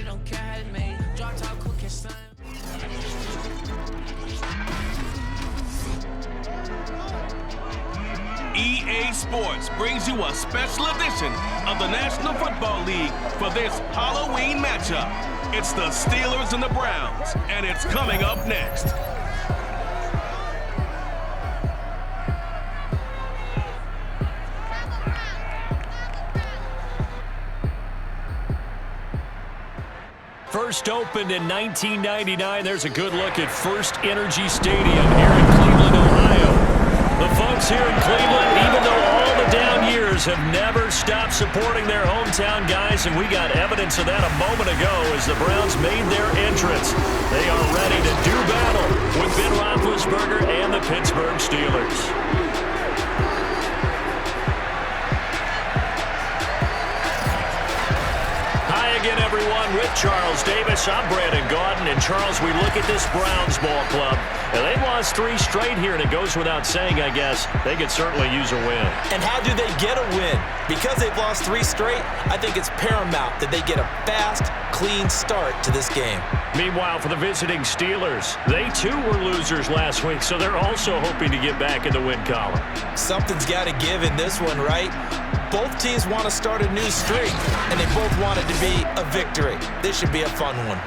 don't care how it's made. Drop top quick and slime. EA Sports brings you a special edition of the National Football League for this Halloween matchup. It's the Steelers and the Browns, and it's coming up next. First opened in 1999. There's a good look at First Energy Stadium here in Cleveland, Ohio. The folks here in Cleveland, even though all the down years, have never stopped supporting their hometown guys, and we got evidence of that a moment ago as the Browns made their entrance. They are ready to do battle with Ben Roethlisberger and the Pittsburgh Steelers. Again, everyone, with Charles Davis, I'm Brandon Gaudin. And Charles, we look at this Browns ball club, and they've lost 3 straight here, and it goes without saying, I guess, they could certainly use a win. And how do they get a win? Because they've lost 3 straight, I think it's paramount that they get a fast, clean start to this game. Meanwhile, for the visiting Steelers, they too were losers last week, so they're also hoping to get back in the win column. Something's got to give in this one, right? Both teams want to start a new streak, and they both want it to be a victory. This should be a fun one.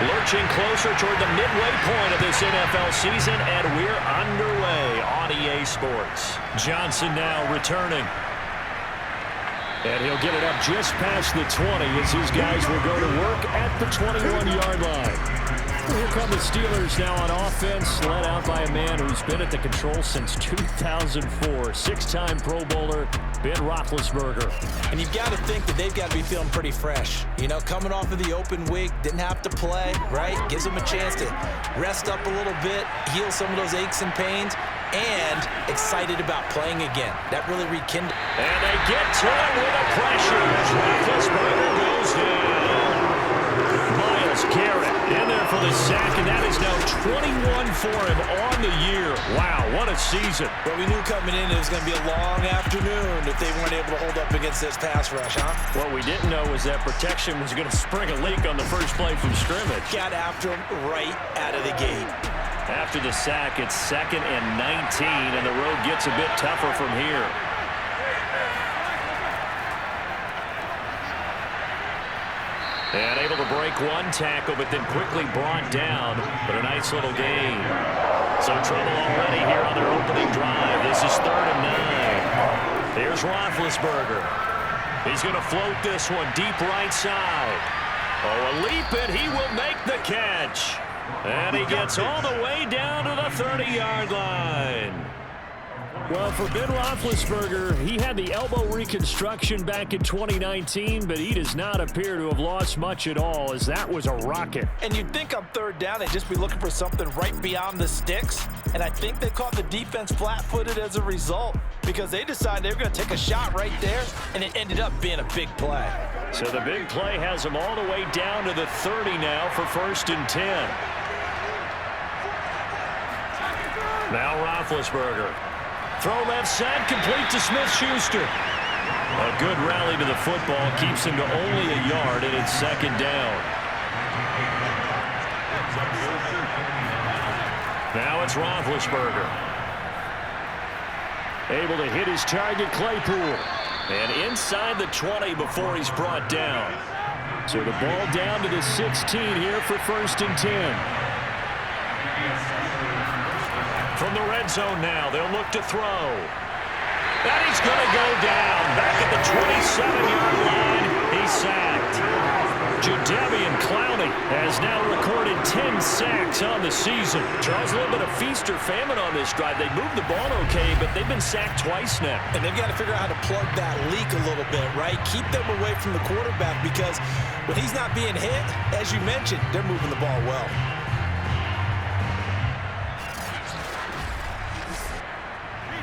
Lurching closer toward the midway point of this NFL season, and we're underway on EA Sports. Johnson now returning. And he'll get it up just past the 20 as his guys will go to work at the 21-yard line. Here come the Steelers now on offense, led out by a man who's been at the control since 2004. 6-time Pro Bowler, Ben Roethlisberger. And you've got to think that they've got to be feeling pretty fresh. You know, coming off of the open week, didn't have to play, right? Gives them a chance to rest up a little bit, heal some of those aches and pains, and excited about playing again. That really rekindled. And they get to it with a pressure as Roethlisberger goes down. Myles Garrett in there for the sack, and that is now 21 for him on the year. Wow, what a season. But we knew coming in it was going to be a long afternoon if they weren't able to hold up against this pass rush, huh? What we didn't know was that protection was going to spring a leak on the first play from scrimmage. Got after him right out of the gate. After the sack, it's 2nd and 19, and the road gets a bit tougher from here. And able to break one tackle, but then quickly brought down. But a nice little gain. So trouble already here on their opening drive. This is 3rd and 9. Here's Roethlisberger. He's going to float this one deep right side. Oh, a leap, and he will make the catch. And he gets all the way down to the 30-yard line. Well, for Ben Roethlisberger, he had the elbow reconstruction back in 2019, but he does not appear to have lost much at all, as that was a rocket. And you'd think on 3rd down they'd just be looking for something right beyond the sticks, and I think they caught the defense flat-footed as a result because they decided they were going to take a shot right there, and it ended up being a big play. So the big play has them all the way down to the 30 now for 1st and 10. Now Roethlisberger. Throw left side, complete to Smith-Schuster. A good rally to the football keeps him to only a yard, and it's 2nd down. Now it's Roethlisberger. Able to hit his target, Claypool. And inside the 20 before he's brought down. So the ball down to the 16 here for 1st and 10. From the red zone now, they'll look to throw. And he's going to go down. Back at the 27-yard line, he's sacked. Jadeveon Clowney has now recorded 10 sacks on the season. Charles, a little bit of feast or famine on this drive. They moved the ball okay, but they've been sacked twice now. And they've got to figure out how to plug that leak a little bit, right? Keep them away from the quarterback because when he's not being hit, as you mentioned, they're moving the ball well.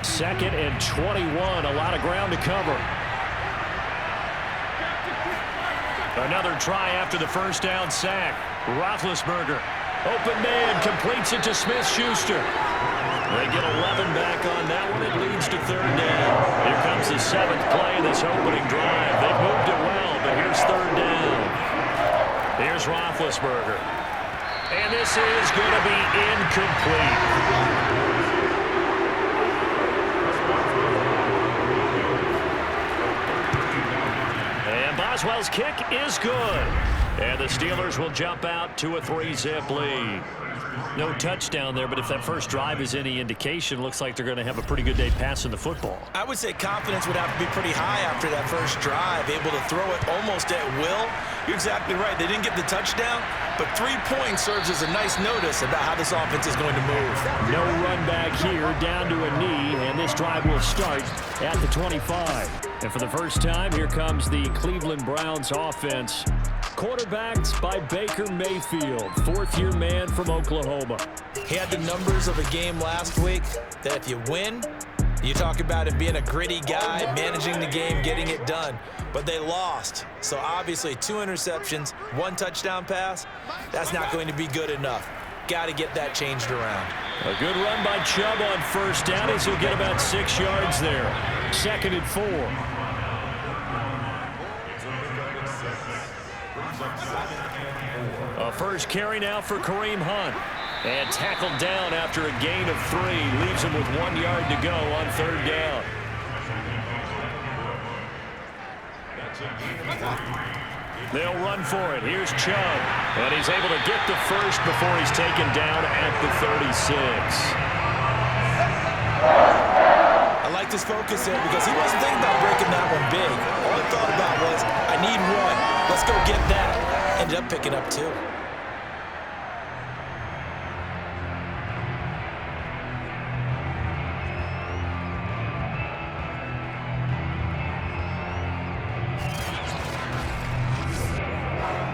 2nd and 21, a lot of ground to cover. Another try after the 1st down sack. Roethlisberger Open man completes it to Smith-Schuster. They get 11 back on that one. It leads to third down. Here comes the 7th play of this opening drive. They've moved it well, but here's third down. Here's Roethlisberger. And this is going to be incomplete. And Boswell's kick is good. And the Steelers will jump out to a 3-zip lead. No touchdown there, but if that first drive is any indication, looks like they're going to have a pretty good day passing the football. I would say confidence would have to be pretty high after that first drive, able to throw it almost at will. You're exactly right. They didn't get the touchdown, but 3 points serves as a nice notice about how this offense is going to move. No run back here, down to a knee, and this drive will start at the 25. And for the first time, here comes the Cleveland Browns offense. Quarterbacked by Baker Mayfield, 4th-year man from Oklahoma. He had the numbers of a game last week that if you win, you talk about him being a gritty guy, managing the game, getting it done. But they lost. So obviously 2 interceptions, 1 touchdown pass, that's not going to be good enough. Got to get that changed around. A good run by Chubb on first down as he'll get about 6 yards there. 2nd and 4. A first carry now for Kareem Hunt. And tackled down after a gain of 3. Leaves him with 1 yard to go on third down. They'll run for it. Here's Chubb. And he's able to get the first before he's taken down at the 36. I like this focus there because he wasn't thinking about breaking that one big. All he thought about was, I need 1. Let's go get that. Ended up picking up 2.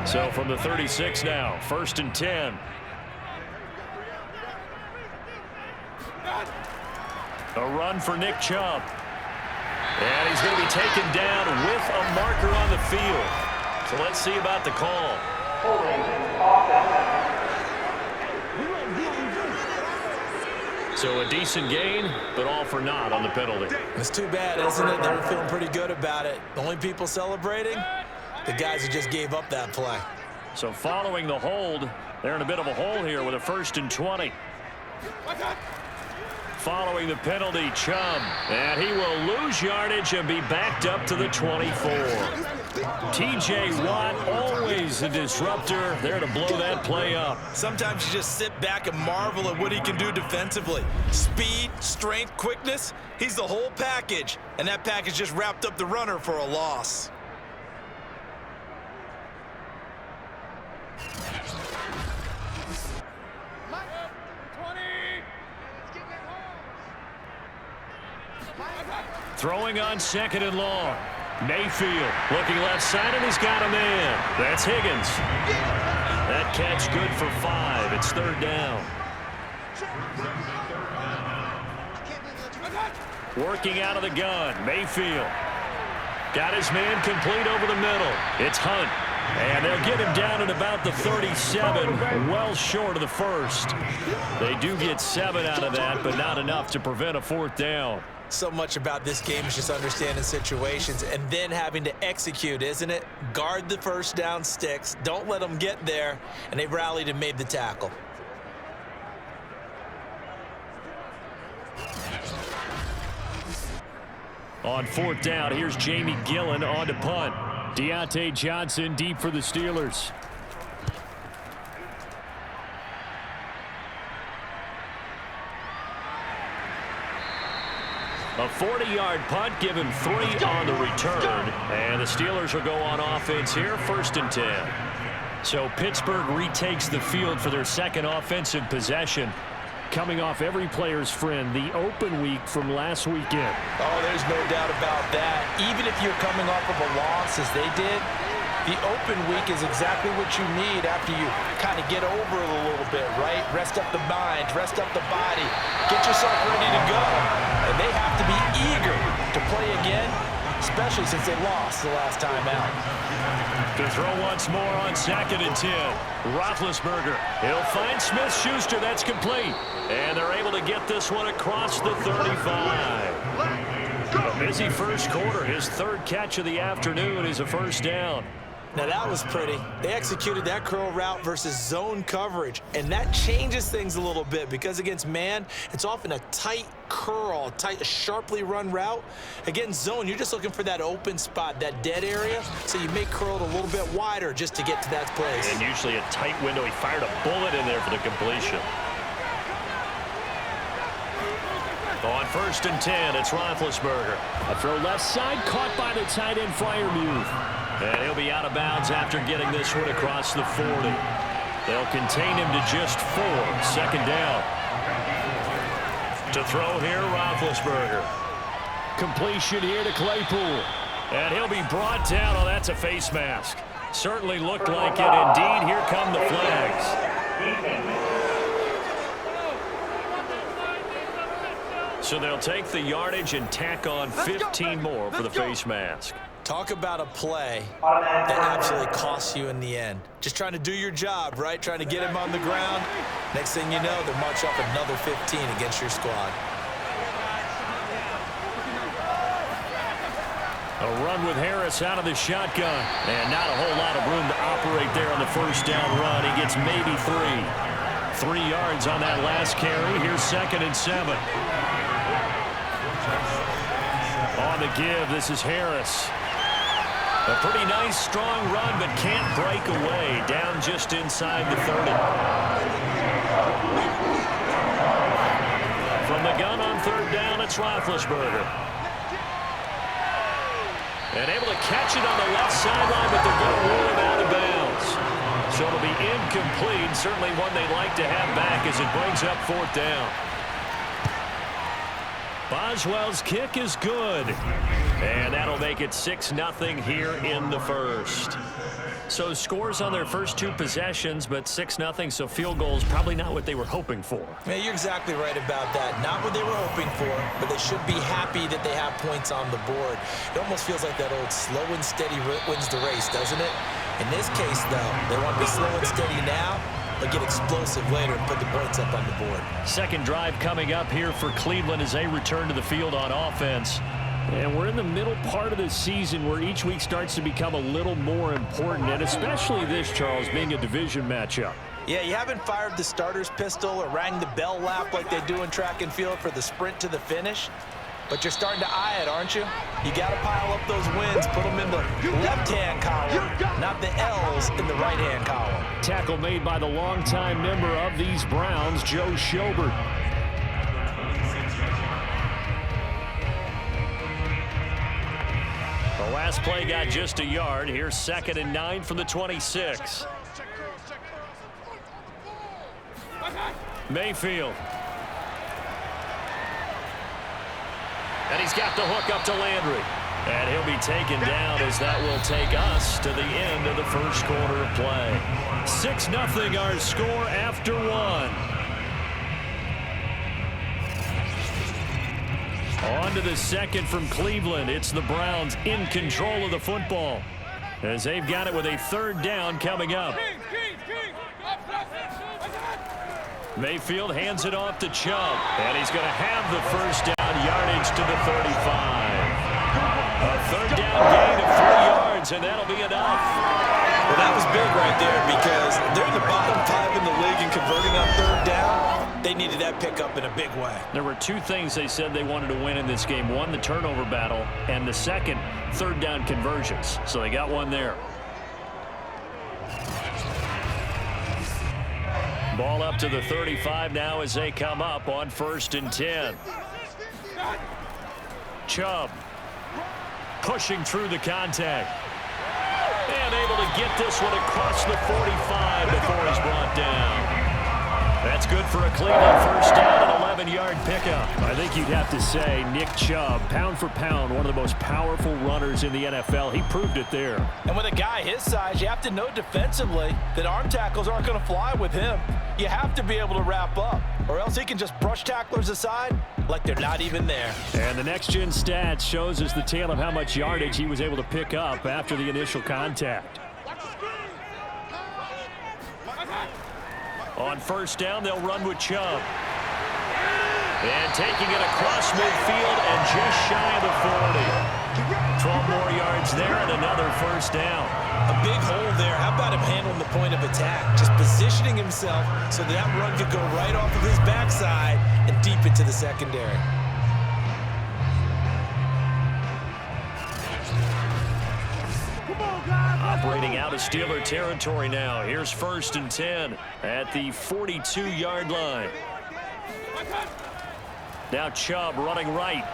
So from the 36 now, 1st and 10. A run for Nick Chubb. And he's going to be taken down with a marker on the field. So let's see about the call. So a decent gain, but all for naught on the penalty. It's too bad, isn't it? They were feeling pretty good about it. The only people celebrating, the guys who just gave up that play. So following the hold, they're in a bit of a hole here with a 1st and 20. Following the penalty, Chubb. And he will lose yardage and be backed up to the 24. T.J. Watt, always a disruptor, there to blow that play up. Sometimes you just sit back and marvel at what he can do defensively. Speed, strength, quickness, he's the whole package. And that package just wrapped up the runner for a loss. Throwing on 2nd and long. Mayfield looking left side, and he's got a man. That's Higgins. That catch good for 5. It's third down. Working out of the gun. Mayfield. Got his man complete over the middle. It's Hunt. And they'll get him down at about the 37, well short of the first. They do get 7 out of that, but not enough to prevent a 4th down. So much about this game is just understanding situations and then having to execute, isn't it? Guard the first down sticks. Don't let them get there. And they rallied and made the tackle. On 4th down, here's Jamie Gillen on to punt. Deontay Johnson deep for the Steelers. A 40-yard punt, given 3 on the return. And the Steelers will go on offense here, 1st and 10. So Pittsburgh retakes the field for their 2nd offensive possession. Coming off every player's friend, the open week from last weekend. Oh, there's no doubt about that. Even if you're coming off of a loss as they did, the open week is exactly what you need after you kind of get over it a little bit, right? Rest up the mind, rest up the body, get yourself ready to go. And they have to be eager to play again especially since they lost the last time out. To throw once more on 2nd and 10. Roethlisberger. He'll find Smith-Schuster. That's complete. And they're able to get this one across the 35. A busy first quarter. His 3rd catch of the afternoon is a first down. Now that was pretty. They executed that curl route versus zone coverage, and that changes things a little bit because against man, it's often a tight curl, a sharply run route. Against zone, you're just looking for that open spot, that dead area, so you make curl it a little bit wider just to get to that place. And usually a tight window. He fired a bullet in there for the completion. On 1st and 10, it's Roethlisberger. A throw left side, caught by the tight end Freiermuth. And he'll be out of bounds after getting this one across the 40. They'll contain him to just 4. 2nd down. To throw here, Roethlisberger. Completion here to Claypool. And he'll be brought down. Oh, that's a face mask. Certainly looked like it. Indeed, here come the flags. So they'll take the yardage and tack on 15 more for the face mask. Talk about a play that absolutely costs you in the end. Just trying to do your job, right? Trying to get him on the ground. Next thing you know, they'll march up another 15 against your squad. A run with Harris out of the shotgun. And not a whole lot of room to operate there on the first down run. He gets maybe 3. 3 yards on that last carry. Here's 2nd and 7. On the give, this is Harris. A pretty nice, strong run, but can't break away. Down just inside the 30. From the gun on 3rd down, it's Roethlisberger. And able to catch it on the left sideline, but they're going to rule him out of bounds. So it'll be incomplete. Certainly one they'd like to have back as it brings up 4th down. Boswell's kick is good. And that'll make it 6-0 here in the first. So scores on their first 2 possessions, but 6-0, so field goals probably not what they were hoping for. Yeah, you're exactly right about that. Not what they were hoping for, but they should be happy that they have points on the board. It almost feels like that old slow and steady wins the race, doesn't it? In this case, though, they want to be slow and steady now, but get explosive later and put the points up on the board. Second drive coming up here for Cleveland as they return to the field on offense. And we're in the middle part of the season where each week starts to become a little more important, and especially this, Charles, being a division matchup. Yeah, you haven't fired the starter's pistol or rang the bell lap like they do in track and field for the sprint to the finish, but you're starting to eye it, aren't you? You got to pile up those wins, put them in the left-hand column, not the L's in the right-hand column. Tackle made by the longtime member of these Browns, Joe Schobert. The last play got just a yard. Here's 2nd and 9 from the 26. Mayfield. And he's got the hook up to Landry. And he'll be taken down as that will take us to the end of the first quarter of play. 6-0 our score after 1. On to the second from Cleveland. It's the Browns in control of the football as they've got it with a 3rd down coming up. Mayfield hands it off to Chubb, and he's going to have the first down, yardage to the 35. A 3rd down gain of 3 yards, and that'll be enough. Well, that was big right there because they're in the bottom 5 in the league and converting on 3rd down. They needed that pickup in a big way. There were 2 things they said they wanted to win in this game. One, the turnover battle, and the second, 3rd down conversions. So they got one there. Ball up to the 35 now as they come up on 1st and 10. Chubb pushing through the contact. And able to get this one across the 45 before he's brought down. That's good for a Cleveland first down, an 11-yard pickup. I think you'd have to say Nick Chubb, pound for pound, one of the most powerful runners in the NFL. He proved it there. And with a guy his size, you have to know defensively that arm tackles aren't going to fly with him. You have to be able to wrap up. or else he can just brush tacklers aside like they're not even there. And the next-gen stats shows us the tale of how much yardage he was able to pick up after the initial contact. On first down, they'll run with Chubb. And taking it across midfield and just shy of the 40. 12 more yards there and another first down. A big hole there. How about him handling the point of attack? Just positioning himself so that run could go right off of his backside and deep into the secondary. Operating out of Steeler territory now. Here's 1st and 10 at the 42-yard line. Now Chubb running right.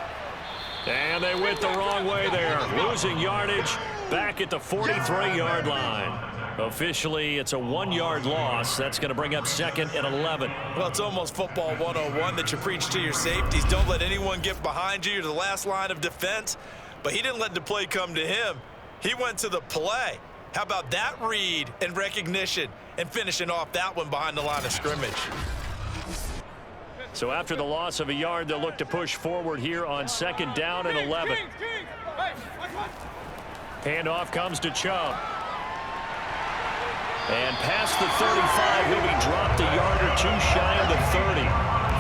And they went the wrong way there. Losing yardage back at the 43-yard line. Officially, it's a 1-yard loss. That's going to bring up 2nd and 11. Well, it's almost football 101 that you preach to your safeties. Don't let anyone get behind you. You're the last line of defense. But he didn't let the play come to him. He went to the play. How about that read and recognition and finishing off that one behind the line of scrimmage? So after the loss of a yard, they'll look to push forward here on 2nd down and 11. Handoff comes to Chubb. And past the 35, he'll be dropped a yard or two shy of the 30.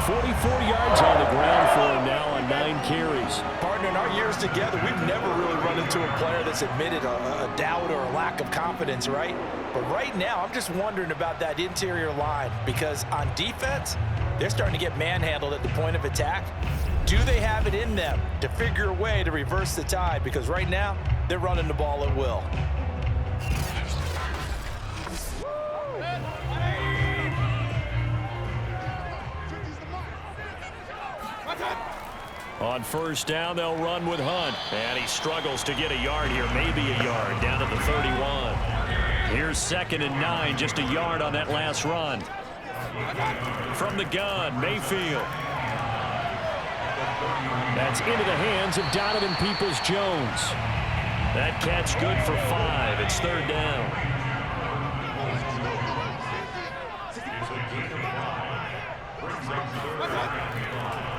44 yards on the ground for him now on 9 carries. Partner, in our years together, we've never really run into a player that's admitted a doubt or a lack of confidence, right? But right now, I'm just wondering about that interior line because on defense, they're starting to get manhandled at the point of attack. Do they have it in them to figure a way to reverse the tide? Because right now, they're running the ball at will. On first down, they'll run with Hunt. And he struggles to get a yard here, maybe a yard, down at the 31. Here's 2nd and 9, just a yard on that last run. From the gun, Mayfield. That's into the hands of Donovan Peoples-Jones. That catch good for 5. It's 3rd down.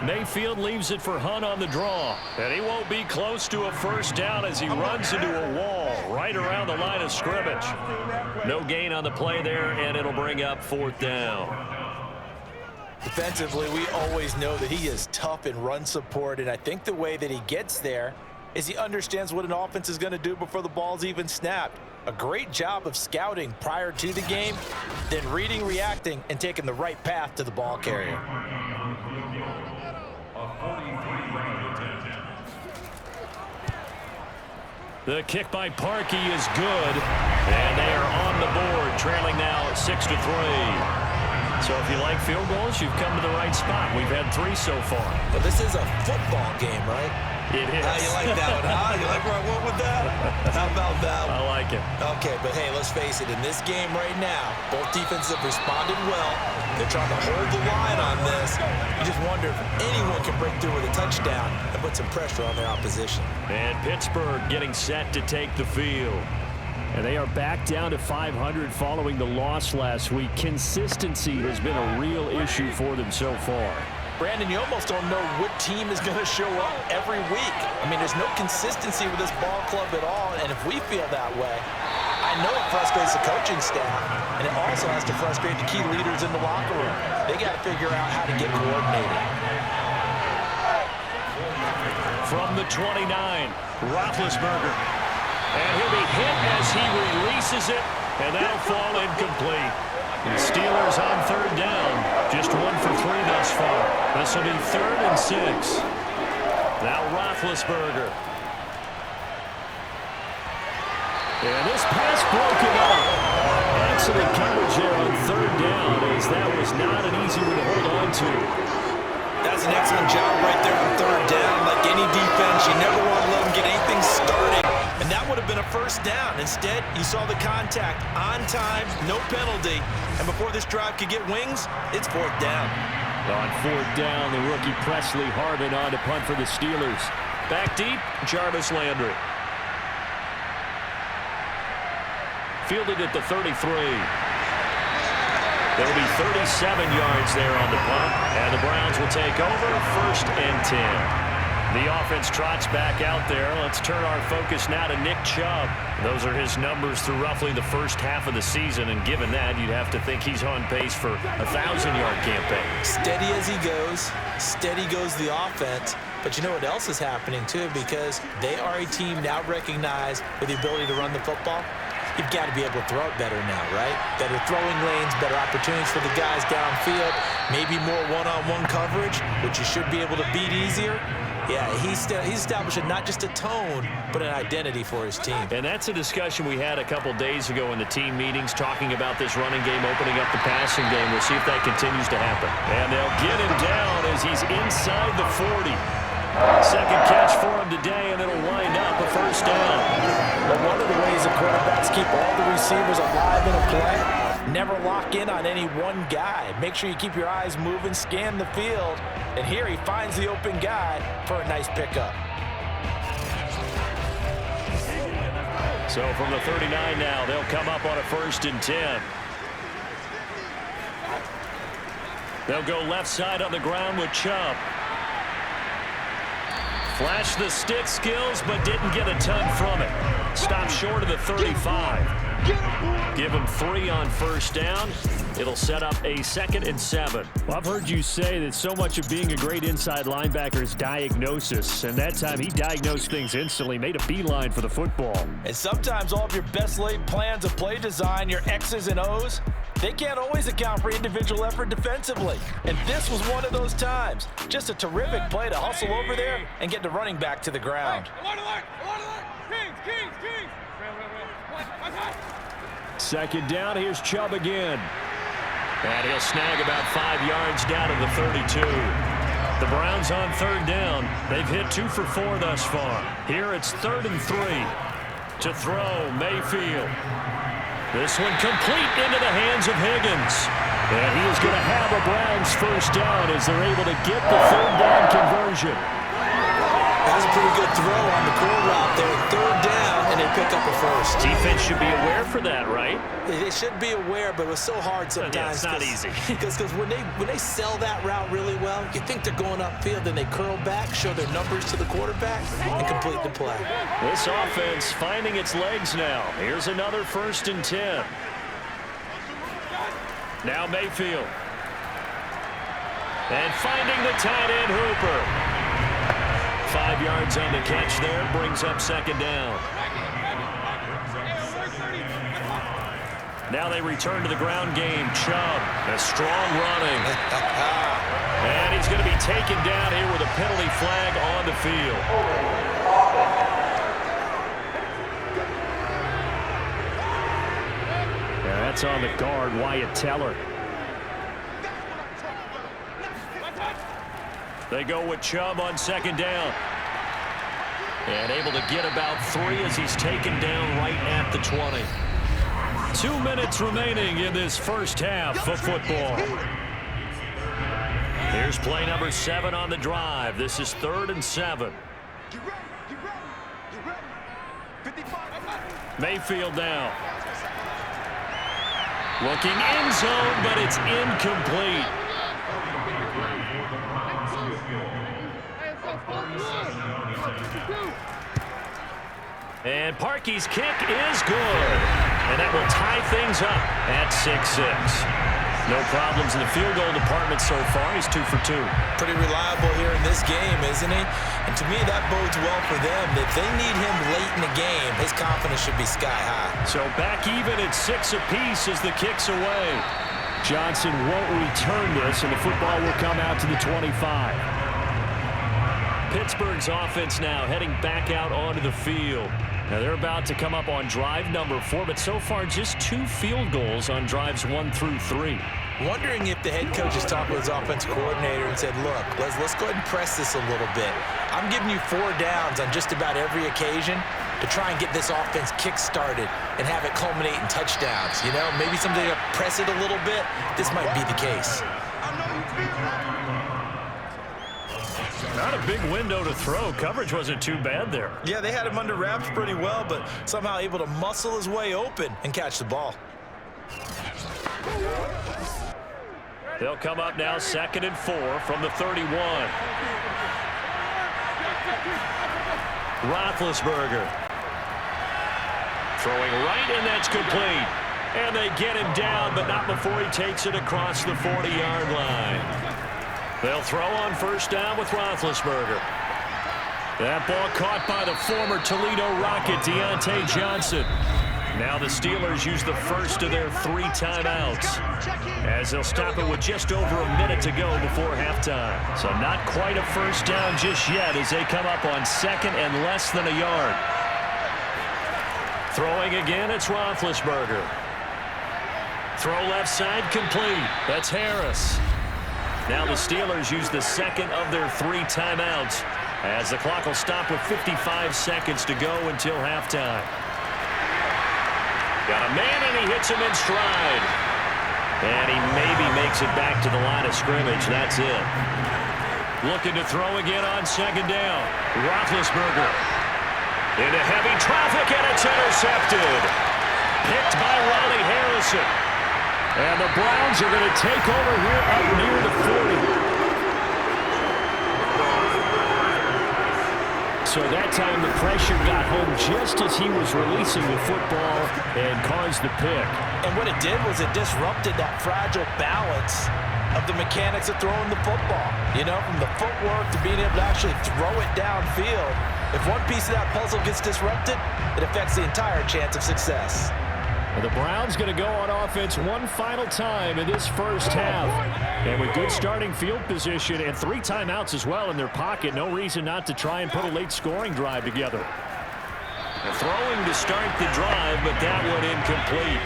Mayfield leaves it for Hunt on the draw. And he won't be close to a first down as he runs into a wall right around the line of scrimmage. No gain on the play there, and it'll bring up 4th down. Defensively, we always know that he is tough in run support, and I think the way that he gets there is he understands what an offense is going to do before the ball's even snapped. A great job of scouting prior to the game, then reading, reacting, and taking the right path to the ball carrier. The kick by Parkey is good, and they are on the board, trailing now 6-3. So if you like field goals, you've come to the right spot. We've had 3 so far. But this is a football game, right? It is. You like that one, huh? You like where I went with that? How about that one? I like it. Okay, but hey, let's face it. In this game right now, both defenses have responded well. They're trying to hold the line on this. You just wonder if anyone can break through with a touchdown and put some pressure on their opposition. And Pittsburgh getting set to take the field. And they are back down to 500 following the loss last week. Consistency has been a real issue for them so far. Brandon, you almost don't know what team is going to show up every week. I mean, there's no consistency with this ball club at all, and if we feel that way, I know it frustrates the coaching staff, and it also has to frustrate the key leaders in the locker room. They got to figure out how to get coordinated. From the 29, Roethlisberger. And he'll be hit as he releases it, and that'll fall incomplete. The Steelers on 3rd down, just 1 for 3 thus far. This will be 3rd and 6. Now Roethlisberger. And this pass broken up. Excellent coverage there on 3rd down, as that was not an easy one to hold on to. That's an excellent job right there on 3rd down. Like any defense, you never want to let them get anything started. And that would have been a first down. Instead, you saw the contact on time, no penalty. And before this drive could get wings, it's 4th down. On 4th down, the rookie Presley Harvin on to punt for the Steelers. Back deep, Jarvis Landry. Fielded at the 33. There'll be 37 yards there on the punt, and the Browns will take over 1st and 10. The offense trots back out there. Let's turn our focus now to Nick Chubb. Those are his numbers through roughly the first half of the season, and given that, you'd have to think he's on pace for a 1,000-yard campaign. Steady as he goes. Steady goes the offense. But you know what else is happening, too, because they are a team now recognized with the ability to run the football. You've got to be able to throw it better now, right? Better throwing lanes, better opportunities for the guys downfield, maybe more one-on-one coverage, which you should be able to beat easier. Yeah, he's establishing not just a tone, but an identity for his team. And that's a discussion we had a couple days ago in the team meetings, talking about this running game, opening up the passing game. We'll see if that continues to happen. And they'll get him down as he's inside the 40. Second catch for him today, and it'll wind up a 1st down. But one of the ways the quarterbacks keep all the receivers alive in a play, never lock in on any one guy. Make sure you keep your eyes moving, scan the field, and here he finds the open guy for a nice pickup. So from the 39 now, they'll come up on a 1st and 10. They'll go left side on the ground with Chubb. Flashed the stick skills, but didn't get a ton from it. Stopped short of the 35. Give him 3 on 1st down. It'll set up a 2nd and 7. Well, I've heard you say that so much of being a great inside linebacker is diagnosis, and that time he diagnosed things instantly, made a beeline for the football. And sometimes all of your best laid plans of play design, your X's and O's, they can't always account for individual effort defensively. And this was one of those times. Just a terrific play to hustle over there and get the running back to the ground. Second down, here's Chubb again. And he'll snag about 5 yards down to the 32. The Browns on 3rd down. They've hit 2 for 4 thus far. Here it's 3rd and 3. To throw, Mayfield. This one complete into the hands of Higgins. And he is going to have a Browns 1st down as they're able to get the 3rd down conversion. That was a pretty good throw on the core route there. 3rd down, and they pick up a 1st. Defense should be aware for that, right? They should be aware, but it was so hard sometimes. Yeah, it's not easy. Because when they sell that route really well, you think they're going upfield, then they curl back, show their numbers to the quarterback, and complete the play. This offense finding its legs now. Here's another 1st and 10. Now Mayfield. And finding the tight end Hooper. 5 yards on the catch there, brings up 2nd down. Now they return to the ground game. Chubb, a strong running. And he's going to be taken down here with a penalty flag on the field. Yeah, that's on the guard, Wyatt Teller. They go with Chubb on 2nd down. And able to get about 3 as he's taken down right at the 20. 2 minutes remaining in this first half of football. Here's play number 7 on the drive. This is 3rd and 7. Mayfield now. Looking end zone, but it's incomplete. And Parkey's kick is good. And that will tie things up at 6-6. No problems in the field goal department so far. He's 2 for 2. Pretty reliable here in this game, isn't he? And to me, that bodes well for them. If they need him late in the game, his confidence should be sky high. So back even at 6 apiece as the kick's away. Johnson won't return this, and the football will come out to the 25. Pittsburgh's offense now heading back out onto the field. Now they're about to come up on drive number 4, but so far just 2 field goals on drives 1 through 3. Wondering if the head coach is talking with his offensive coordinator and said, look, let's go ahead and press this a little bit. I'm giving you 4 downs on just about every occasion to try and get this offense kick-started and have it culminate in touchdowns. You know, maybe somebody to press it a little bit. This might be the case. Not a big window to throw. Coverage wasn't too bad there. Yeah, they had him under wraps pretty well, but somehow able to muscle his way open and catch the ball. They'll come up now 2nd and 4 from the 31. Roethlisberger throwing right, and that's complete. And they get him down, but not before he takes it across the 40-yard line. They'll throw on 1st down with Roethlisberger. That ball caught by the former Toledo Rocket, Deontay Johnson. Now the Steelers use the first of their 3 timeouts, as they'll stop it with just over a minute to go before halftime. So not quite a 1st down just yet as they come up on 2nd and less than a yard. Throwing again, it's Roethlisberger. Throw left side, complete. That's Harris. Now the Steelers use the 2nd of their 3 timeouts, as the clock will stop with 55 seconds to go until halftime. Got a man, and he hits him in stride. And he maybe makes it back to the line of scrimmage. That's it. Looking to throw again on 2nd down. Roethlisberger into heavy traffic, and it's intercepted. Picked by Riley Harrison. And the Browns are going to take over here up near the 40. So that time the pressure got home just as he was releasing the football and caused the pick. And what it did was it disrupted that fragile balance of the mechanics of throwing the football. You know, from the footwork to being able to actually throw it downfield. If one piece of that puzzle gets disrupted, it affects the entire chance of success. The Browns going to go on offense one final time in this first half. And with good starting field position and 3 timeouts as well in their pocket, no reason not to try and put a late scoring drive together. Throwing to start the drive, but that one incomplete.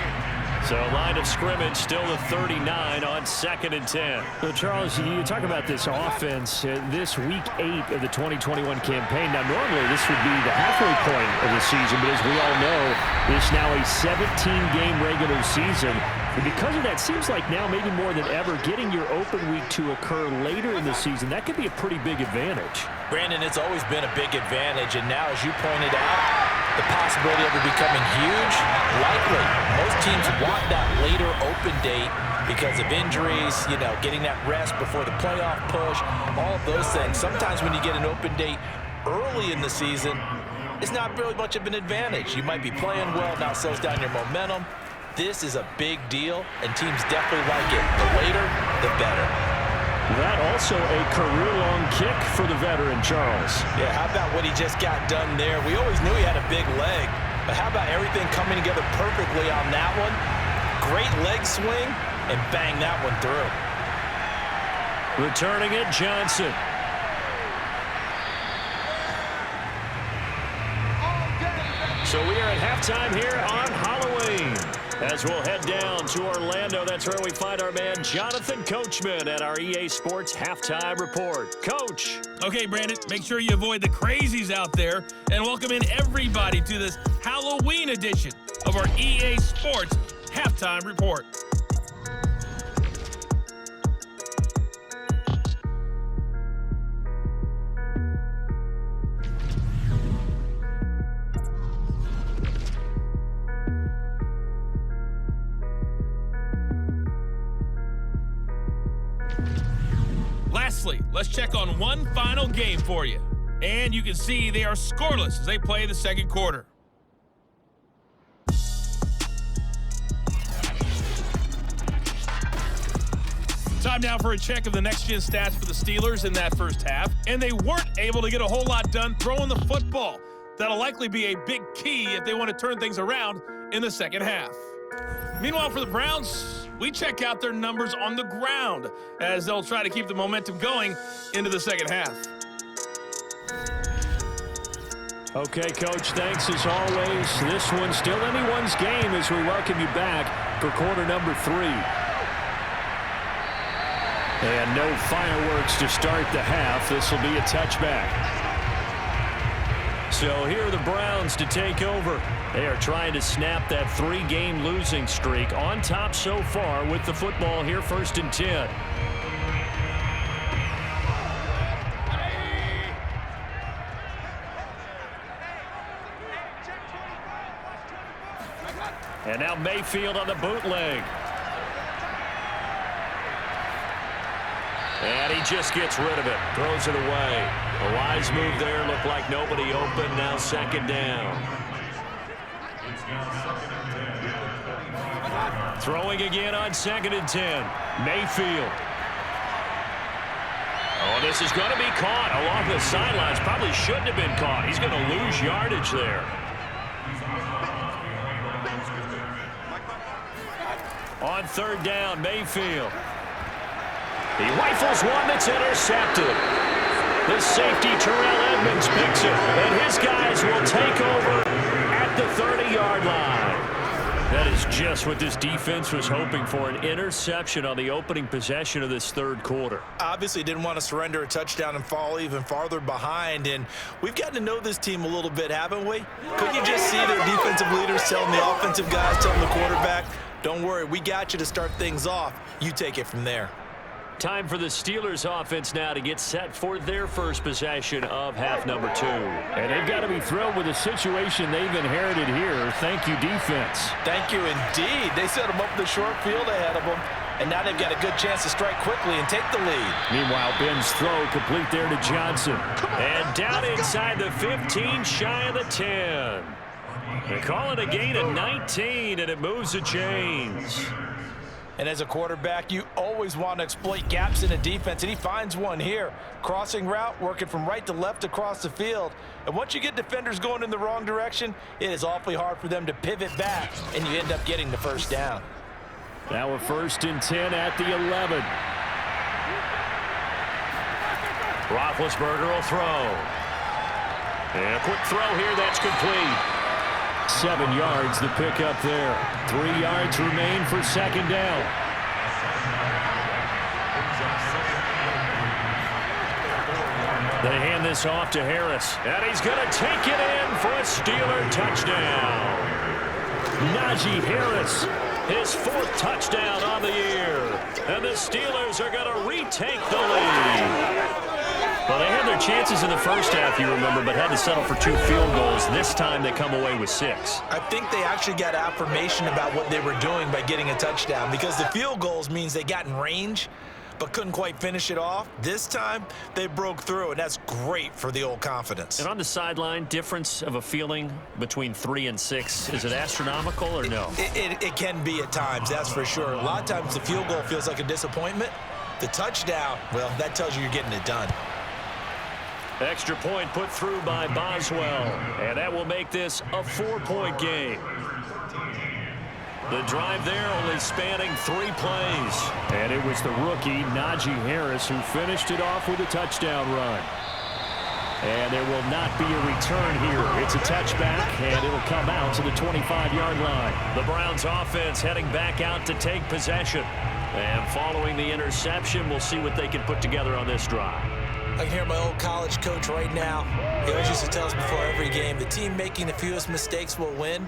So line of scrimmage still the 39 on 2nd and 10. So Charles, you talk about this offense, this week 8 of the 2021 campaign. Now normally this would be the halfway point of the season, but as we all know, this now a 17-game regular season. And because of that, seems like now maybe more than ever, getting your open week to occur later in the season, that could be a pretty big advantage. Brandon, it's always been a big advantage, and now as you pointed out, the possibility of it becoming huge, likely. Most teams want that later open date because of injuries, you know, getting that rest before the playoff push, all of those things. Sometimes when you get an open date early in the season, it's not really much of an advantage. You might be playing well, now it slows down your momentum. This is a big deal, and teams definitely like it. The later, the better. That also a career-long kick for the veteran, Charles. Yeah, how about what he just got done there? We always knew he had a big leg, but how about everything coming together perfectly on that one? Great leg swing, and bang that one through. Returning it, Johnson. So we are at halftime here on Halloween. As we'll head down to Orlando, that's where we find our man Jonathan Coachman at our EA Sports Halftime Report. Coach. Okay, Brandon, make sure you avoid the crazies out there and welcome in everybody to this Halloween edition of our EA Sports Halftime Report. Lastly, let's check on one final game for you. And you can see they are scoreless as they play the 2nd quarter. Time now for a check of the next-gen stats for the Steelers in that first half. And they weren't able to get a whole lot done throwing the football. That'll likely be a big key if they want to turn things around in the second half. Meanwhile, for the Browns, we check out their numbers on the ground as they'll try to keep the momentum going into the second half. Okay, Coach, thanks as always. This one's still anyone's game as we welcome you back for quarter number 3. And no fireworks to start the half. This will be a touchback. So here are the Browns to take over. They are trying to snap that 3-game losing streak, on top so far with the football here, 1st and 10. And now Mayfield on the bootleg. And he just gets rid of it. Throws it away. A wise move there. Looked like nobody open. Now second down. Throwing again on 2nd and 10. Mayfield. Oh, this is going to be caught along the sidelines. Probably shouldn't have been caught. He's going to lose yardage there. On 3rd down, Mayfield. He rifles one that's intercepted. The safety, Terrell Edmonds, picks it, and his guys will take over at the 30-yard line. That is just what this defense was hoping for, an interception on the opening possession of this 3rd quarter. Obviously didn't want to surrender a touchdown and fall even farther behind, and we've gotten to know this team a little bit, haven't we? Could you just see their defensive leaders telling the offensive guys, telling the quarterback, don't worry, we got you to start things off. You take it from there. Time for the Steelers offense now to get set for their first possession of half number 2. And they've got to be thrilled with the situation they've inherited here. Thank you, defense. Thank you indeed. They set them up the short field ahead of them, and now they've got a good chance to strike quickly and take the lead. Meanwhile, Ben's throw complete there to Johnson. And down inside the 15, shy of the 10. They call it a gain of 19, and it moves the chains. And as a quarterback, you always want to exploit gaps in a defense, and he finds one here. Crossing route, working from right to left across the field. And once you get defenders going in the wrong direction, it is awfully hard for them to pivot back, and you end up getting the first down. Now a 1st and 10 at the 11. Roethlisberger will throw. And a quick throw here, that's complete. 7 yards the pickup there. 3 yards remain for 2nd down. They hand this off to Harris. And he's going to take it in for a Steeler touchdown. Najee Harris. His 4th touchdown on the year. And the Steelers are going to retake the lead. Well, they had their chances in the first half, you remember, but had to settle for 2 field goals. This time they come away with 6. I think they actually got affirmation about what they were doing by getting a touchdown, because the field goals means they got in range but couldn't quite finish it off. This time they broke through, and that's great for the old confidence. And on the sideline, difference of a feeling between 3 and 6, is it astronomical or no? It can be at times, that's for sure. A lot of times the field goal feels like a disappointment. The touchdown, well, that tells you you're getting it done. Extra point put through by Boswell, and that will make this a 4-point game. The drive there only spanning 3 plays. And it was the rookie, Najee Harris, who finished it off with a touchdown run. And there will not be a return here. It's a touchback, and it'll come out to the 25-yard line. The Browns offense heading back out to take possession. And following the interception, we'll see what they can put together on this drive. I can hear my old college coach right now. He always used to tell us before every game, the team making the fewest mistakes will win.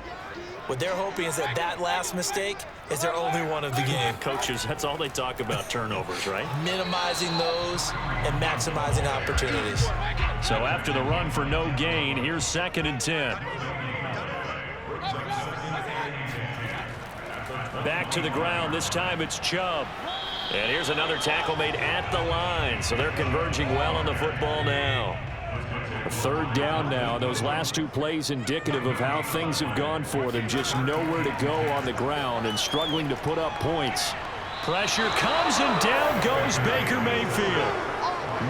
What they're hoping is that that last mistake is their only one of the game. Coaches, that's all they talk about, turnovers, right? Minimizing those and maximizing opportunities. So after the run for no gain, here's 2nd and 10. Back to the ground. This time it's Chubb. And here's another tackle made at the line. So they're converging well on the football now. 3rd down now. Those last 2 plays indicative of how things have gone for them. Just nowhere to go on the ground and struggling to put up points. Pressure comes, and down goes Baker Mayfield.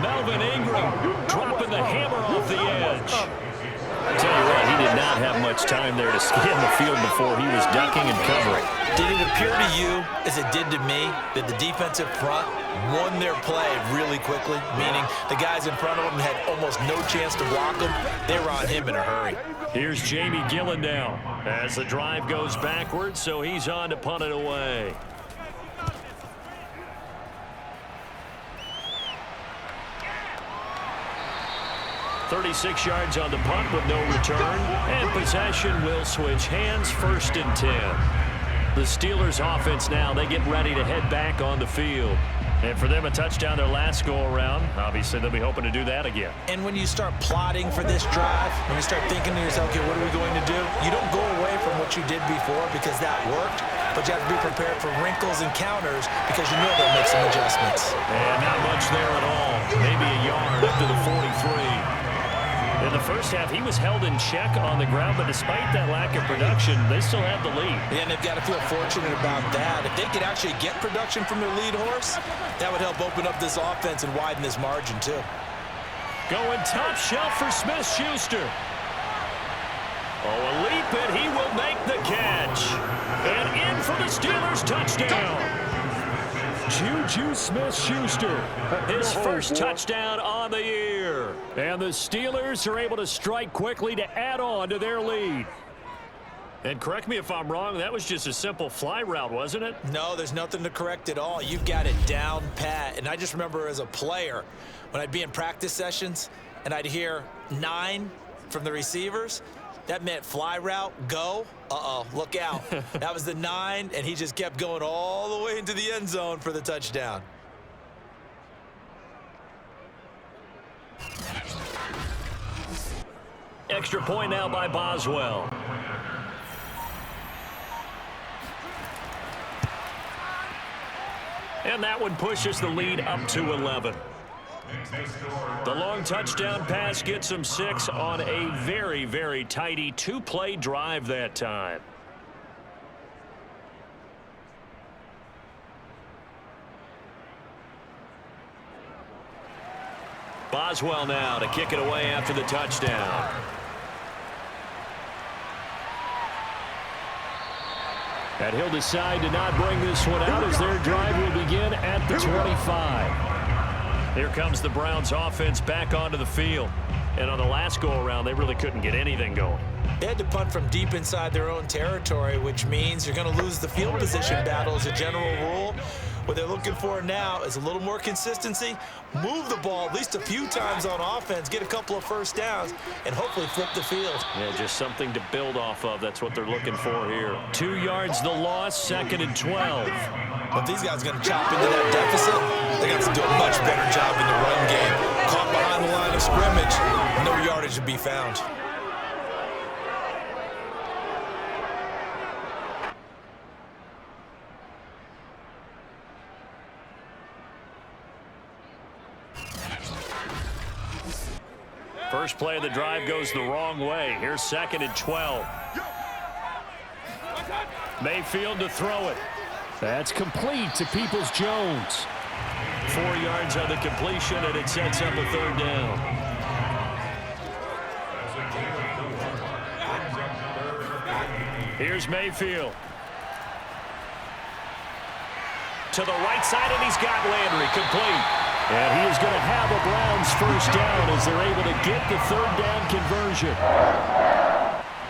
Melvin Ingram dropping the hammer off the edge. I tell you what, he did not have much time there to scan the field before he was ducking and covering. Did it appear to you, as it did to me, that the defensive front won their play really quickly? Meaning the guys in front of them had almost no chance to block him. They were on him in a hurry. Here's Jamie Gillen now as the drive goes backwards, so he's on to punt it away. .36 yards on the punt with no return, and possession will switch hands. 1st and 10. The Steelers offense now, they get ready to head back on the field. And for them, a touchdown their last go-around. Obviously, they'll be hoping to do that again. And when you start plotting for this drive, when you start thinking to yourself, okay, what are we going to do? You don't go away from what you did before because that worked. but you have to be prepared for wrinkles and counters because you know they'll make some adjustments. And not much there at all. Maybe a yard up to the 43. In the first half, he was held in check on the ground, but despite that lack of production, they still have the lead. Yeah, and they've got to feel fortunate about that. If they could actually get production from their lead horse, that would help open up this offense and widen this margin, too. Going top shelf for Smith-Schuster. Oh, a leap, and he will make the catch. And in for the Steelers touchdown. Juju Smith-Schuster, his first touchdown on the year. And the Steelers are able to strike quickly to add on to their lead. And correct me if I'm wrong, that was just a simple fly route, wasn't it? No, there's nothing to correct at all. You've got it down pat. And I just remember as a player, when I'd be in practice sessions and I'd hear 9 from the receivers, that meant fly route, go. Uh-oh, look out. That was the 9, and he just kept going all the way into the end zone for the touchdown. Extra point now by Boswell. And that one pushes the lead up to 11. The long touchdown pass gets him 6 on a very, very tidy 2-play drive that time. Boswell now to kick it away after the touchdown. And he'll decide to not bring this one out as their drive will begin at the 25. Here comes the Browns offense back onto the field. And on the last go-around, they really couldn't get anything going. They had to punt from deep inside their own territory, which means you're going to lose the field position battle as a general rule. What they're looking for now is a little more consistency, move the ball at least a few times on offense, get a couple of first downs, and hopefully flip the field. Yeah, just something to build off of. That's what they're looking for here. 2 yards the loss, 2nd and 12. But these guys are going to chop into that deficit. They're going to have to do a much better job in the run game. Caught behind the line of scrimmage, no yardage to be found. First play of the drive goes the wrong way. Here's 2nd and 12. Mayfield to throw it. That's complete to Peoples-Jones. 4 yards on the completion, and it sets up a 3rd down. Here's Mayfield. To the right side, and he's got Landry complete. And he is going to have a Browns first down as they're able to get the 3rd down conversion.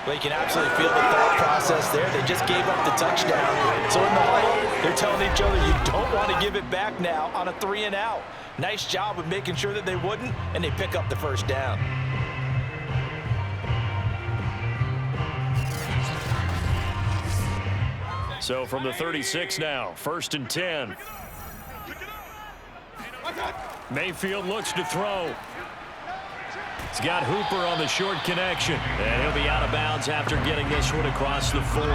Well, you can absolutely feel the thought process there. They just gave up the touchdown. So in the huddle, they're telling each other, you don't want to give it back now on a 3-and-out. Nice job of making sure that they wouldn't, and they pick up the first down. So from the 36 now, 1st and 10. Mayfield looks to throw. He's got Hooper on the short connection. And he'll be out of bounds after getting this one across the 40.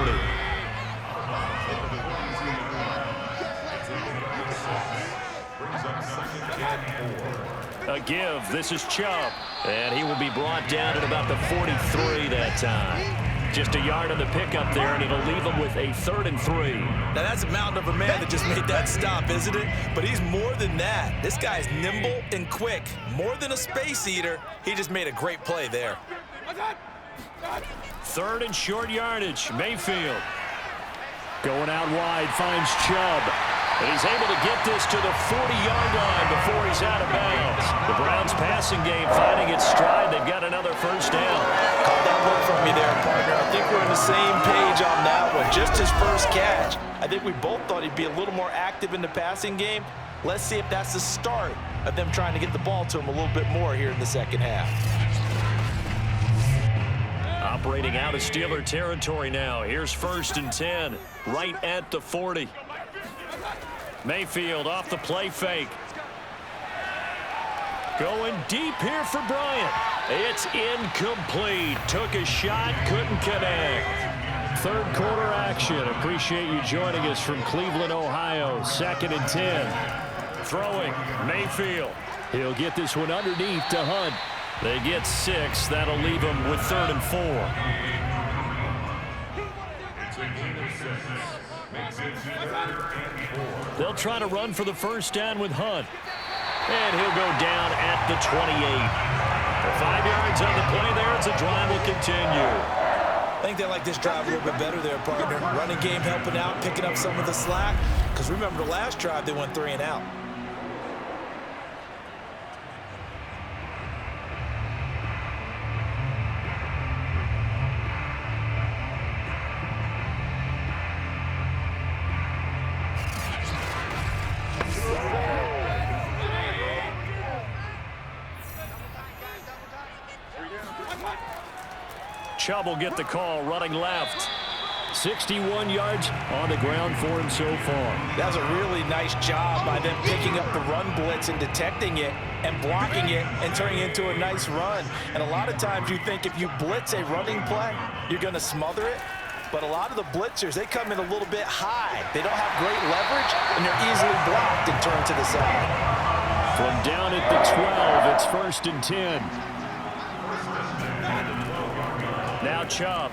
A give. This is Chubb. And he will be brought down at about the 43 that time. Just a yard on the pickup there, and it'll leave him with a 3rd and 3. Now, that's a mountain of a man that just made that stop, isn't it? But he's more than that. This guy's nimble and quick. More than a space eater. He just made a great play there. 3rd and short yardage. Mayfield. Going out wide, finds Chubb. And he's able to get this to the 40-yard line before he's out of bounds. The Browns passing game finding its stride. They've got another first down. Call that one from me there, partner. I think we're on the same page on that one. Just his first catch. I think we both thought he'd be a little more active in the passing game. Let's see if that's the start of them trying to get the ball to him a little bit more here in the second half. Operating out of Steeler territory now. Here's 1st and 10, right at the 40. Mayfield off the play fake. Going deep here for Bryant. It's incomplete. Took a shot, couldn't connect. third quarter action. Appreciate you joining us from Cleveland, Ohio. 2nd and 10. Throwing, Mayfield. He'll get this one underneath to Hunt. They get 6. That'll leave them with 3rd and 4. They'll try to run for the first down with Hunt. And he'll go down at the 28. 5 yards on the play there. It's a drive will continue. I think they like this drive a little bit better there, partner. Running game helping out, picking up some of the slack. Because remember the last drive, they went 3 and out. Chubb will get the call, running left. 61 yards on the ground for him so far. That was a really nice job by them picking up the run blitz and detecting it and blocking it and turning it into a nice run. And a lot of times you think if you blitz a running play, you're going to smother it. But a lot of the blitzers, they come in a little bit high. They don't have great leverage, and they're easily blocked and turned to the side. From down at the 12, it's 1st and 10. Now Chubb.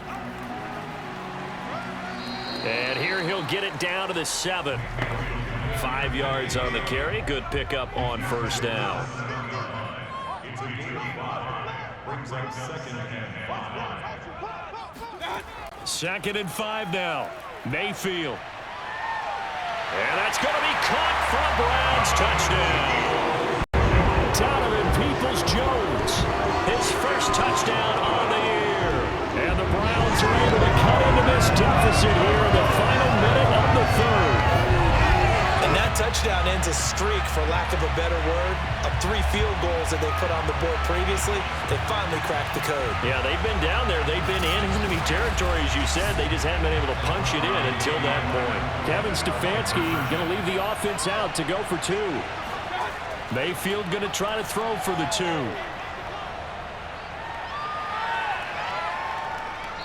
And here he'll get it down to the 7. 5 yards on the carry. Good pickup on first down. Second and 5 now. Mayfield. And that's going to be caught for a Browns touchdown. Donovan Peoples-Jones. His first touchdown on the year. And the Browns are able to cut into this deficit here in the final minute of the 3rd. And that touchdown ends a streak, for lack of a better word, of 3 field goals that they put on the board previously. They finally cracked the code. Yeah, they've been down there. They've been in enemy territory, as you said. They just haven't been able to punch it in until that point. Kevin Stefanski going to leave the offense out to go for 2. Mayfield going to try to throw for the 2.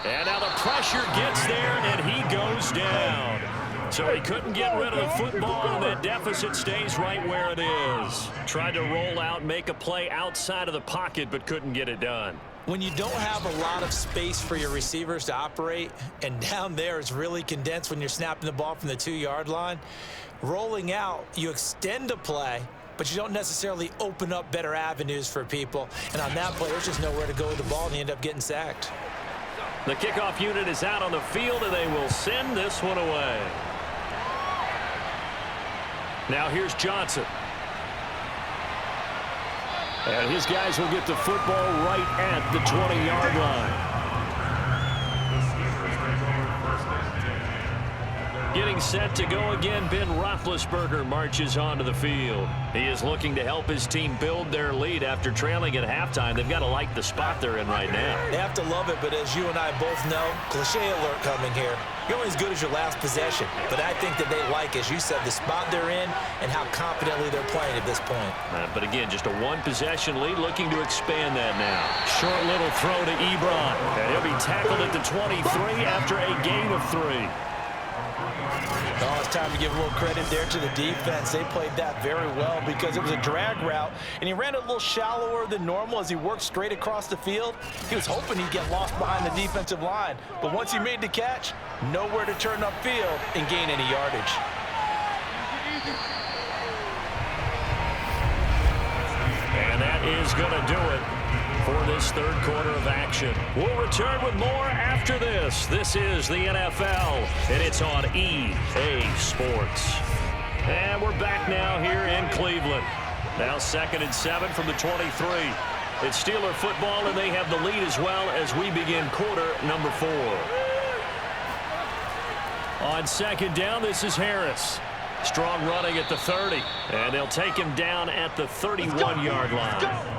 And now the pressure gets there, and he goes down. So he couldn't get rid of the football, and that deficit stays right where it is. Tried to roll out, make a play outside of the pocket, but couldn't get it done. When you don't have a lot of space for your receivers to operate, and down there it's really condensed when you're snapping the ball from the 2-yard line, rolling out, you extend a play, but you don't necessarily open up better avenues for people. And on that play, there's just nowhere to go with the ball, and you end up getting sacked. The kickoff unit is out on the field, and they will send this one away. Now here's Johnson. And his guys will get the football right at the 20-yard line. Getting set to go again, Ben Roethlisberger marches onto the field. He is looking to help his team build their lead after trailing at halftime. They've got to like the spot they're in right now. They have to love it, but as you and I both know, cliche alert coming here. You're only as good as your last possession. But I think that they like, as you said, the spot they're in and how confidently they're playing at this point. But again, just a 1-possession lead, looking to expand that now. Short little throw to Ebron. And he'll be tackled at the 23 after a gain of 3. Oh, it's time to give a little credit there to the defense. They played that very well because it was a drag route, and he ran a little shallower than normal as he worked straight across the field. He was hoping he'd get lost behind the defensive line, but once he made the catch, nowhere to turn upfield and gain any yardage. And that is going to do it for this 3rd quarter of action. We'll return with more after this. This is the NFL, and it's on EA Sports. And we're back now here in Cleveland. Now 2nd and 7 from the 23. It's Steeler football, and they have the lead as well as we begin quarter number 4. On 2nd down, this is Harris. Strong running at the 30, and they'll take him down at the 31-yard line.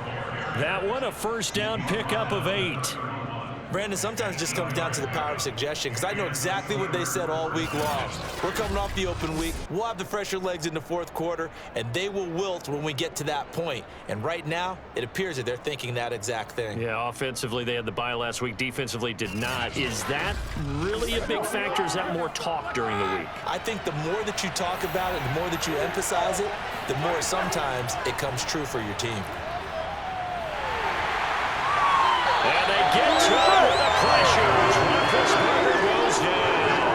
That one, a first down pickup of 8. Brandon, sometimes it just comes down to the power of suggestion, because I know exactly what they said all week long. We're coming off the open week. We'll have the fresher legs in the fourth quarter, and they will wilt when we get to that point. And right now, it appears that they're thinking that exact thing. Yeah, offensively, they had the bye last week. Defensively, did not. Is that really a big factor? Is that more talk during the week? I think the more that you talk about it, the more that you emphasize it, the more sometimes it comes true for your team. And they get to it with the pressure. Roethlisberger goes down.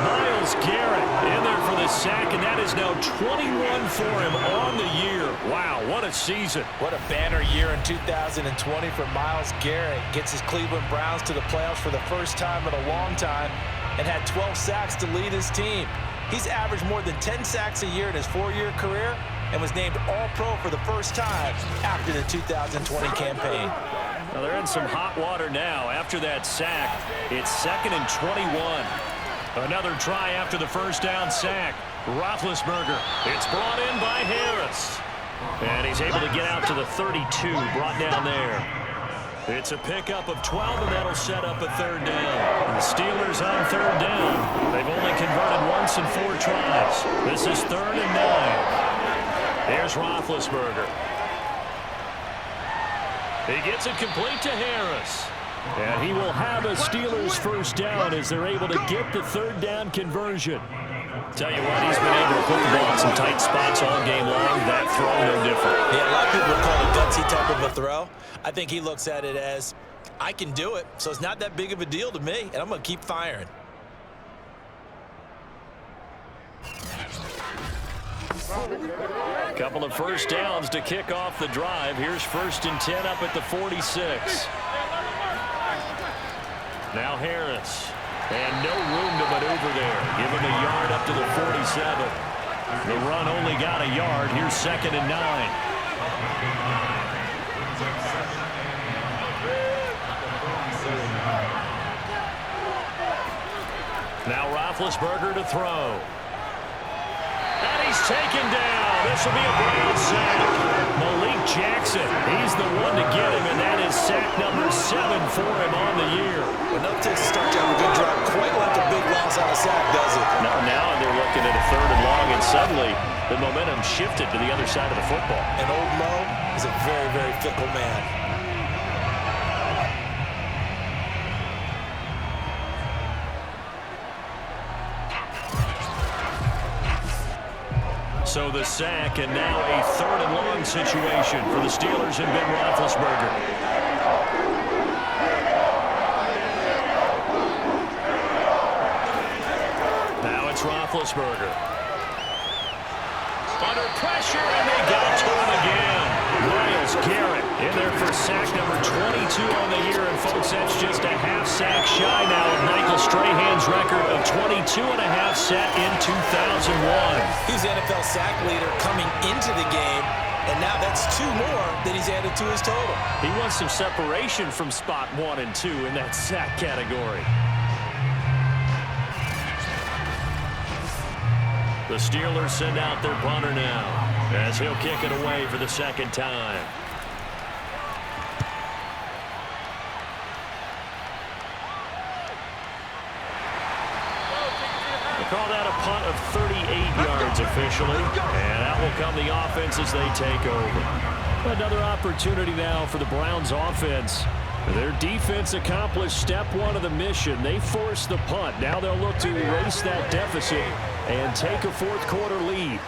Myles Garrett in there for the sack, and that is now 21 for him on the year. Wow, what a season. What a banner year in 2020 for Myles Garrett. Gets his Cleveland Browns to the playoffs for the first time in a long time and had 12 sacks to lead his team. He's averaged more than 10 sacks a year in his 4-year career and was named All-Pro for the first time after the 2020 campaign. Now they're in some hot water now. After that sack, it's 2nd and 21. Another try after the first down sack. Roethlisberger. It's brought in by Harris. And he's able to get out to the 32, brought down there. It's a pickup of 12, and that'll set up a 3rd down. And the Steelers on 3rd down. They've only converted once in 4 tries. This is 3rd and 9. Here's Roethlisberger. He gets it complete to Harris. And he will have a Steelers first down as they're able to get the 3rd down conversion. Tell you what, he's been able to put the ball in some tight spots all game long. That throw, no different. Yeah, a lot of people would call it a gutsy type of a throw. I think he looks at it as, I can do it, so it's not that big of a deal to me, and I'm going to keep firing. Couple of first downs to kick off the drive. Here's 1st and 10 up at the 46. Now Harris. And no room to maneuver there. Give him a yard up to the 47. The run only got a yard. Here's 2nd and 9. Now Roethlisberger to throw. And he's taken down. This will be a Brown sack. Malik Jackson, he's the one to get him, and that is sack number 7 for him on the year. Enough to start to have a good drive. Quite like a big loss on a sack, does it? Now they're looking at a 3rd and long, and suddenly the momentum shifted to the other side of the football. And old Mo is a very, very fickle man. So the sack, and now a 3rd and long situation for the Steelers and Ben Roethlisberger. Now it's Roethlisberger. Under pressure, and they got to him again. Myles Garrett in there for sack number 22 on the year, and folks, that's just a half sack shy now of Michael Strahan's record of 22 and a half set in 2001. He's the NFL sack leader coming into the game, and now that's 2 more that he's added to his total. He wants some separation from spot 1 and 2 in that sack category. The Steelers send out their punter now as he'll kick it away for the 2nd time. Call that a punt of 38 yards officially, and out will come the offense as they take over. Another opportunity now for the Browns offense. Their defense accomplished step 1 of the mission. They forced the punt. Now they'll look to erase that deficit and take a 4th quarter lead.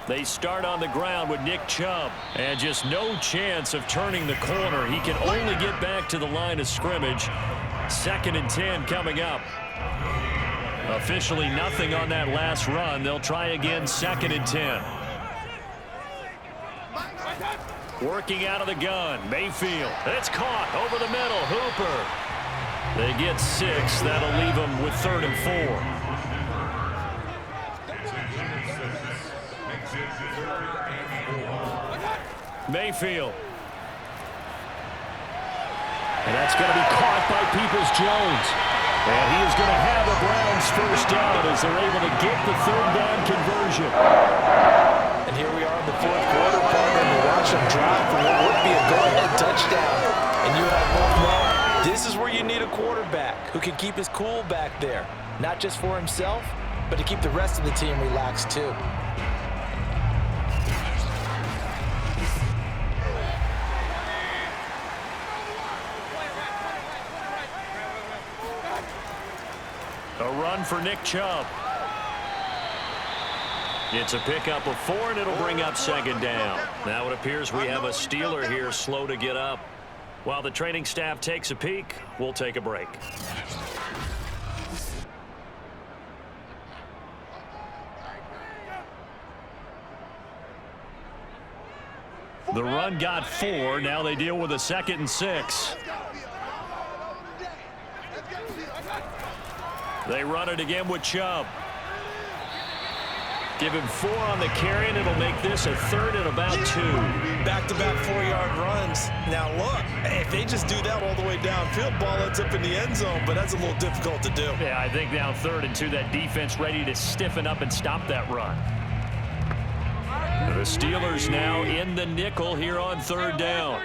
They start on the ground with Nick Chubb, and just no chance of turning the corner. He can only get back to the line of scrimmage. 2nd and 10 coming up. Officially nothing on that last run. They'll try again, 2nd and 10. Working out of the gun, Mayfield. It's caught over the middle, Hooper. They get 6. That'll leave them with 3rd and 4. Mayfield. And that's going to be caught by Peoples-Jones. And he is going to have a Browns first down as they're able to get the 3rd down conversion. And here we are in the 4th quarter, partner. watch them drive for what would be a go-ahead touchdown. And you all both know this is where you need a quarterback who can keep his cool back there. Not just for himself, but to keep the rest of the team relaxed too. A run for Nick Chubb. It's a pickup of 4, and it'll bring up second down. Now it appears we have a Steeler here slow to get up. While the training staff takes a peek, we'll take a break. The run got 4. Now they deal with a 2nd and 6. They run it again with Chubb. Give him 4 on the carry, and it'll make this a 3rd and about 2. Back-to-back 4-yard runs. Now look, if they just do that all the way downfield, ball ends up in the end zone, but that's a little difficult to do. Yeah, I think now 3rd and 2, that defense ready to stiffen up and stop that run. The Steelers now in the nickel here on 3rd down.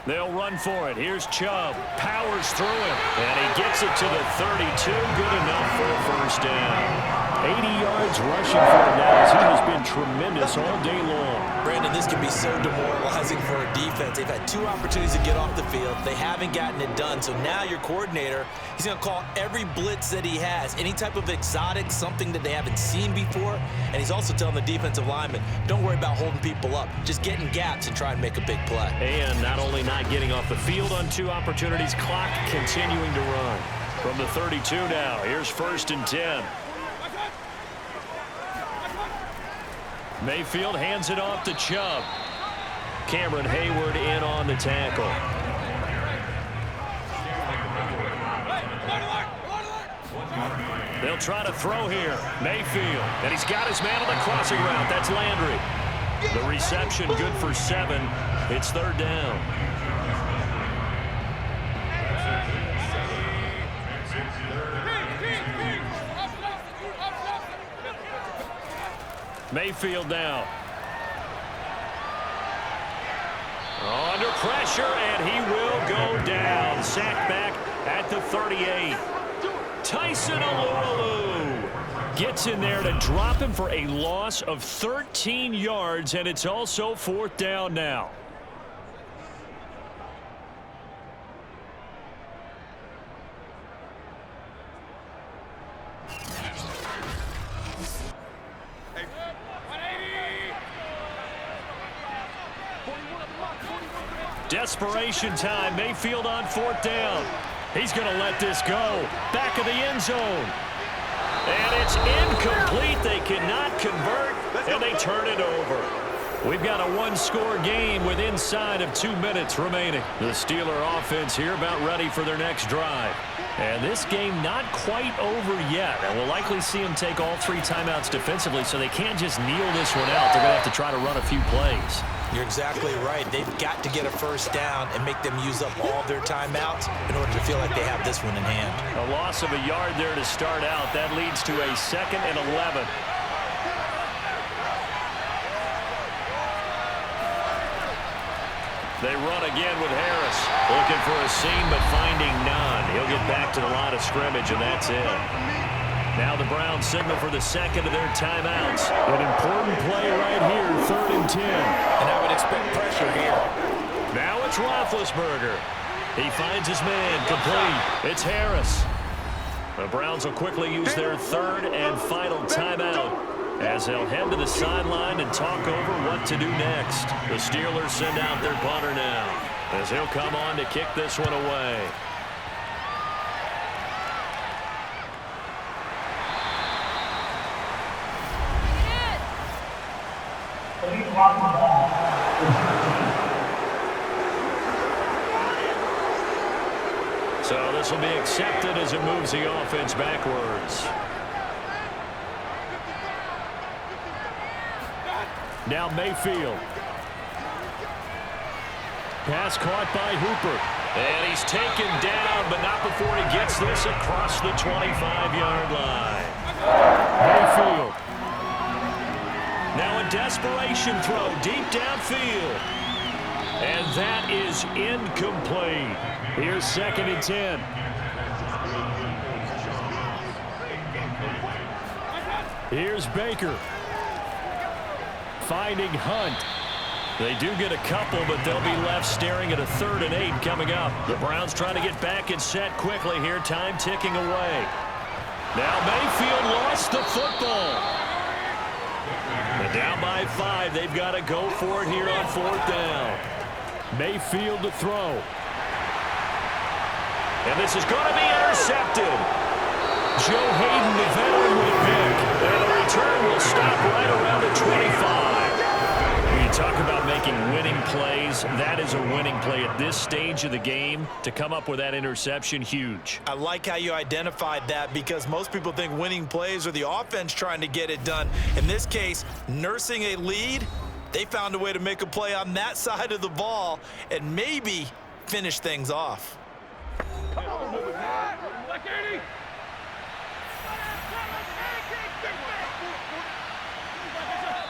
They'll run for it. Here's Chubb. Powers through it. And he gets it to the 32. Good enough for a first down. 80 yards rushing for him now as he has been tremendous all day long. Brandon, this can be so demoralizing for a defense. They've had 2 opportunities to get off the field. They haven't gotten it done. So now your coordinator, he's going to call every blitz that he has, any type of exotic, something that they haven't seen before. And he's also telling the defensive lineman, don't worry about holding people up. Just get in gaps and try and make a big play. And not only not getting off the field on 2 opportunities, clock continuing to run. From the 32 now, here's 1st and 10. Mayfield hands it off to Chubb. Cameron Hayward in on the tackle. They'll try to throw here. Mayfield. And he's got his man on the crossing route. That's Landry. The reception good for 7. It's 3rd down. Mayfield now. Under pressure, and he will go down. Sacked back at the 38. Tyson Alualu gets in there to drop him for a loss of 13 yards, and it's also 4th down now. Desperation time. Mayfield on 4th down. He's going to let this go. Back of the end zone. And it's incomplete. They cannot convert, and they turn it over. We've got a 1-score game with inside of 2 minutes remaining. The Steeler offense here about ready for their next drive. And this game not quite over yet. And we'll likely see them take all 3 timeouts defensively, so they can't just kneel this one out. They're going to have to try to run a few plays. You're exactly right. They've got to get a first down and make them use up all their timeouts in order to feel like they have this one in hand. A loss of a yard there to start out. That leads to a 2nd and 11. They run again with Harris. Looking for a seam, but finding none. He'll get back to the line of scrimmage, and that's it. Now the Browns signal for the 2nd of their timeouts. An important play right here, 3rd and 10. And I would expect pressure here. Now it's Roethlisberger. He finds his man, complete. It's Harris. The Browns will quickly use their 3rd and final timeout as they'll head to the sideline and talk over what to do next. The Steelers send out their punter now as he'll come on to kick this one away. So this will be accepted as it moves the offense backwards. Now Mayfield. Pass caught by Hooper. And he's taken down, but not before he gets this across the 25-yard line. Mayfield Now a desperation throw deep downfield. And that is incomplete. Here's 2nd and 10. Here's Baker. Finding Hunt. They do get a couple, but they'll be left staring at a 3rd and 8 coming up. The Browns trying to get back and set quickly here. Time ticking away. Now Mayfield lost the football. And down by 5. They've got to go for it here on 4th down. Mayfield to throw. And this is going to be intercepted. Joe Hayden, the veteran, with a pick. And the return will stop right around the 25. When you talk about making winning plays, that is a winning play at this stage of the game. To come up with that interception, huge. I like how you identified that, because most people think winning plays are the offense trying to get it done. In this case, nursing a lead, they found a way to make a play on that side of the ball and maybe finish things off.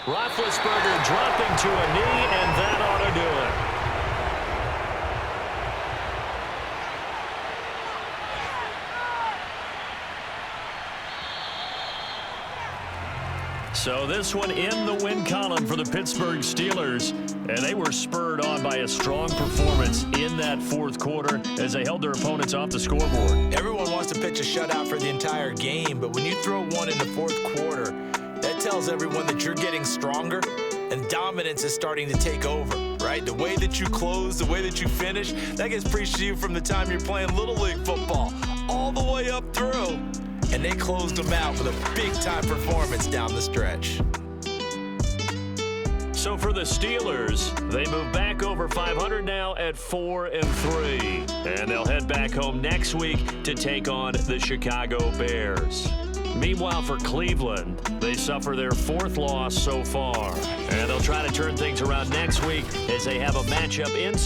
Roethlisberger dropping to a knee, and that ought to do it. So this one in the win column for the Pittsburgh Steelers, and they were spurred on by a strong performance in that 4th quarter as they held their opponents off the scoreboard. Everyone wants to pitch a shutout for the entire game, but when you throw one in the 4th quarter, that tells everyone that you're getting stronger and dominance is starting to take over, right? The way that you close, the way that you finish, that gets preached to you from the time you're playing Little League football all the way up through. And they closed them out with a big-time performance down the stretch. So for the Steelers, they move back over 500 now at 4-3. And they'll head back home next week to take on the Chicago Bears. Meanwhile, for Cleveland, they suffer their 4th loss so far. And they'll try to turn things around next week as they have a matchup in